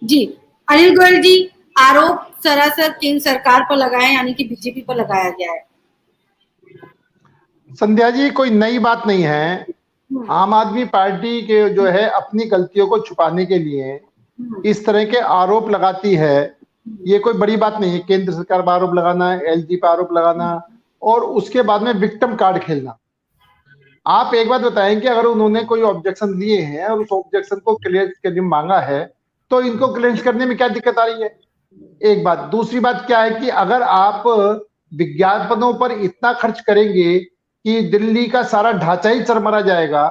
जी, अनिल गोयल जी, आरोप सरासर केंद्र सरकार पर लगाए, यानी कि बीजेपी पर लगाया गया है। संध्या जी, कोई नई बात नहीं है। आम आदमी पार्टी के जो है अपनी गलतियों को छुपाने के लिए इस तरह के आरोप लगाती है। ये कोई बड़ी बात नहीं है। केंद्र सरकार पर आरोप लगाना, एलजी पर आरोप लगाना और उसके बाद में विक्टिम कार्ड खेलना। आप एक बात बताएं कि अगर उन्होंने कोई ऑब्जेक्शन दिए हैं और उस ऑब्जेक्शन को क्लियर करने मांगा है तो इनको क्लियर करने में क्या दिक्कत आ रही है? एक बात। दूसरी बात क्या है कि अगर आप विज्ञापनों पर इतना खर्च करेंगे कि दिल्ली का सारा ढांचा ही चरमरा जाएगा,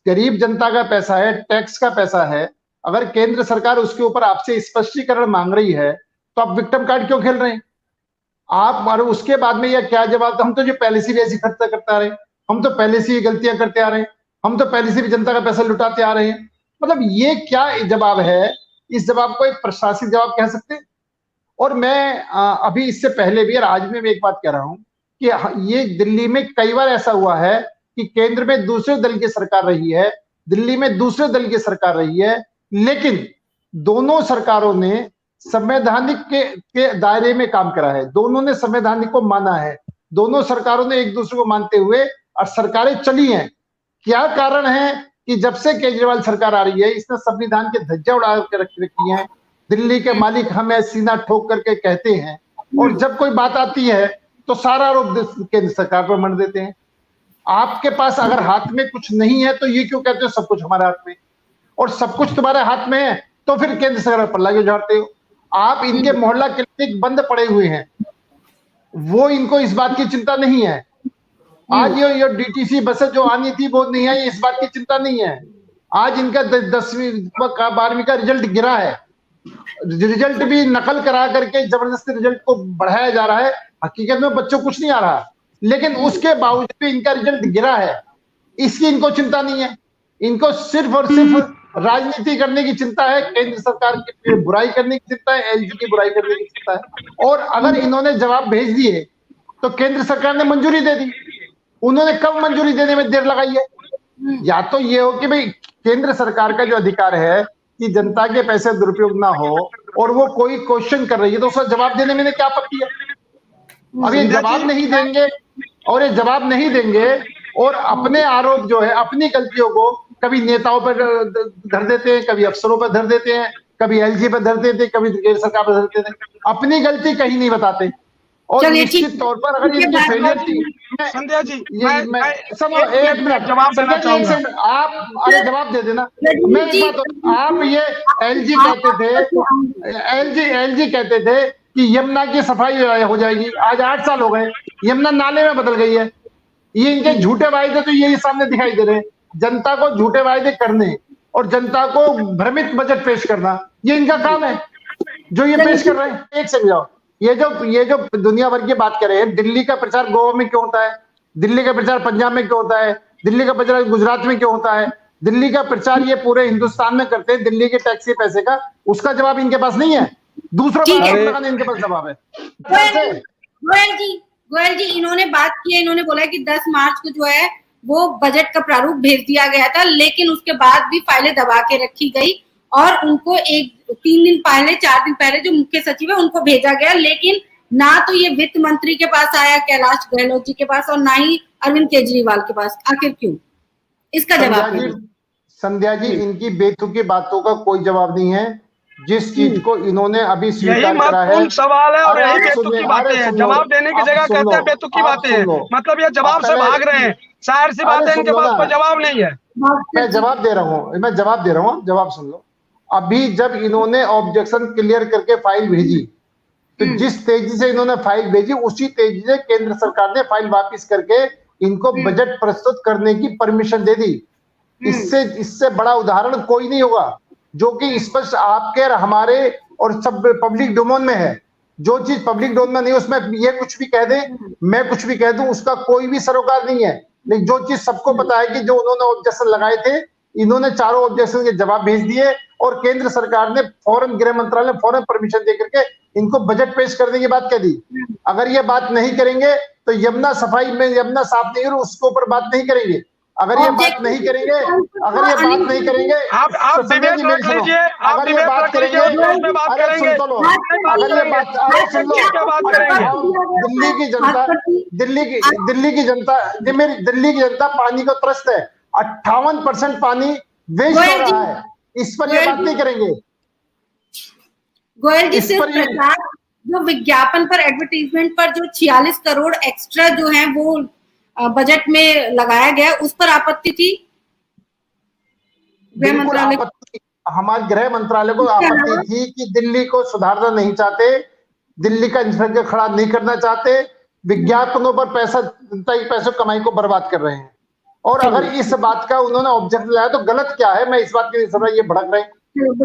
गरीब जनता का पैसा है, टैक्स का पैसा है, अगर केंद्र सरकार उसके ऊपर आपसे स्पष्टीकरण मांग रही है तो आप विक्टिम कार्ड क्यों खेल रहे हैं? आप और उसके बाद में यह क्या जवाब? हम तो जो पहले से भी ऐसी खर्चा करते आ रहे हैं, हम तो पहले से ही गलतियां करते आ रहे हैं, हम तो पहले से भी जनता का पैसा लुटाते आ रहे हैं। मतलब ये क्या जवाब है? इस जवाब को एक प्रशासनिक जवाब कह सकते हैं। और मैं अभी इससे पहले भी और आज में एक बात कह रहा हूं कि ये दिल्ली में कई बार ऐसा हुआ है कि केंद्र में दूसरे दल की सरकार रही है, दिल्ली में दूसरे दल की सरकार रही है, लेकिन दोनों सरकारों ने संवैधानिक के दायरे में काम करा है, दोनों ने संवैधानिक को माना है, दोनों सरकारों ने एक दूसरे को मानते हुए और सरकारें चली हैं। क्या कारण है कि जब से केजरीवाल सरकार आ रही है इसने संविधान के धज्जियां उड़ा के रख रखी हैं, दिल्ली के मालिक हमें सीना ठोक करके कहते हैं, और जब कोई बात आती है तो सारा आरोप केंद्र सरकार पर मढ़ देते हैं। आपके पास अगर हाथ में कुछ नहीं है तो ये क्यों कहते हो सब कुछ हमारे हाथ में, और सब कुछ तुम्हारे हाथ में है तो फिर केंद्र सरकार पर लाके झाड़ते हो। आप इनके मोहल्ला क्लिनिक बंद पड़े हुए हैं, वो इनको इस बात की चिंता नहीं है। आज ये डीटीसी बसें जो आनी थी वो नहीं आई, इस बात की चिंता नहीं है। आज इनका 10वीं 12वीं का रिजल्ट गिरा है, रिजल्ट भी नकल करा करके जबरदस्ती रिजल्ट को बढ़ाया जा रहा है। हकीकत में बच्चों कुछ नहीं आ रहा, लेकिन उसके बावजूद भी इनका रिजल्ट गिरा है, इसकी इनको चिंता नहीं है। इनको सिर्फ और सिर्फ राजनीति करने की चिंता है, केंद्र सरकार की बुराई करने की चिंता है, एलजी की बुराई करने की चिंता है। और अगर इन्होंने जवाब भेज दिए तो केंद्र सरकार ने मंजूरी दे दी। उन्होंने कब मंजूरी देने में देर लगाई है? या तो ये हो कि भाई केंद्र सरकार का जो अधिकार है कि जनता के पैसे दुरुपयोग ना हो और वो कोई क्वेश्चन कर रही है तो उसका जवाब देने में क्या आपत्ति है? अब ये जवाब नहीं देंगे, और ये जवाब नहीं देंगे और अपने आरोप जो है अपनी गलतियों को कभी नेताओं पर धर देते हैं, कभी अफसरों पर धर देते हैं, कभी एलजी पर धर देते हैं, कभी केंद्र सरकार पर धर देते हैं, अपनी गलती कहीं नहीं बताते। और निश्चित तौर पर अगर ये फेलियर थी, संध्या जी मैं सब एक मिनट जवाब देना चाहूंगा। आप अरे जवाब दे देना। मैं एक बात, आप ये एलजी कहते थे, एलजी कहते थे कि यमुना की सफाई हो जाएगी, आज 8 साल हो गए, यमुना नाले में बदल गई है। ये इनके झूठे वायदे तो यही सामने दिखाई दे रहे हैं। जनता को झूठे वायदे करने और जनता को भ्रमित बजट पेश करना, ये इनका काम है जो ये पेश कर रहे हैं। एक से जाओ, ये जो दुनिया भर की बात कर रहे हैं, दिल्ली का प्रचार गोवा में क्यों होता है, दिल्ली का प्रचार पंजाब में क्यों होता है, दिल्ली का प्रचार गुजरात में क्यों होता है, दिल्ली का प्रचार ये पूरे हिंदुस्तान में करते हैं दिल्ली के टैक्स के पैसे का, उसका जवाब इनके पास नहीं है। दूसरा इनके पास जवाब है। गोयल जी इन्होंने बात की है, इन्होंने बोला कि 10 मार्च को जो है वो बजट का प्रारूप भेज दिया गया था, लेकिन उसके बाद भी फाइलें दबा के रखी गई और उनको 3 दिन पहले 4 दिन पहले जो मुख्य सचिव है उनको भेजा गया, लेकिन ना तो ये वित्त मंत्री के पास आया कैलाश गहलोत जी के पास और ना ही अरविंद केजरीवाल के पास। आखिर क्यों? इसका जवाब संध्या जी, इनकी बेतुकी बातों का कोई जवाब नहीं है। जिस चीज को इन्होंने अभी स्वीकार करा है, सवाल है और यही बेतुकी बातें हैं। जवाब देने की जगह कहते हैं बेतुकी बातें हैं, मतलब ये जवाब से भाग रहे हैं। जाहिर सी बात है इनके पास कोई जवाब नहीं है। मैं जवाब दे रहा हूँ, जवाब सुन लो। अभी जब इन्होंने ऑब्जेक्शन क्लियर करके फाइल भेजी तो जिस तेजी से इन्होंने फाइल भेजी उसी तेजी से केंद्र सरकार ने फाइल वापस करके इनको बजट प्रस्तुत करने की परमिशन दे दी। इससे बड़ा उदाहरण कोई नहीं होगा, जो कि स्पष्ट आपके और हमारे और सब पब्लिक डोमेन में है। जो चीज पब्लिक डोमेन में नहीं उसमें ये कुछ भी कह दे, मैं कुछ भी कह दूं, उसका कोई भी सरोकार नहीं है। लेकिन जो चीज सबको पता है कि जो उन्होंने ऑब्जेक्शन लगाए थे, इन्होंने चारों ऑब्जेक्शन के जवाब भेज दिए और केंद्र सरकार ने फौरन, गृह मंत्रालय ने फौरन परमिशन दे करके इनको बजट पेश करने की बात कह दी। अगर ये बात नहीं करेंगे तो यमुना सफाई में यमुना साफ नहीं हो उसके ऊपर बात नहीं करेंगे। अगर ये बात नहीं करेंगे, अगर ये बात नहीं करेंगे, आप डिबेट रख लीजिए, आप डिबेट रख लीजिए, उसमें बात करेंगे। अगर ये बात, अरे सुन लो, दिल्ली की जनता, दिल्ली की जनता पानी को त्रस्त है। 58% पानी वेस्ट हो रहा है, इस पर ये बात नहीं करेंगे। गोयल जी, सिर्फ प्रचार, जो विज्ञापन पर, एडवर्टीजमेंट पर जो 46 करोड़ एक्स्ट्रा जो है वो बजट में लगाया गया, उस पर आपत्ति थी गृह मंत्रालय? हमारे गृह मंत्रालय को आपत्ति थी कि दिल्ली को सुधारना नहीं चाहते, दिल्ली का इंफ्रास्ट्रक्चर खड़ा नहीं करना चाहते, विज्ञापनों पर पैसों कमाई को बर्बाद कर रहे हैं। और अगर इस बात का उन्होंने ऑब्जेक्ट लाया तो गलत क्या है, मैं इस बात की नहीं समझ, ये भड़क रहे हैं।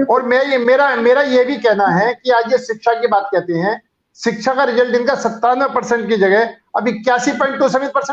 और मेरा ये भी कहना है कि आज ये शिक्षा की बात कहते हैं, शिक्षा का रिजल्ट इनका 97% की जगह अब 81.27%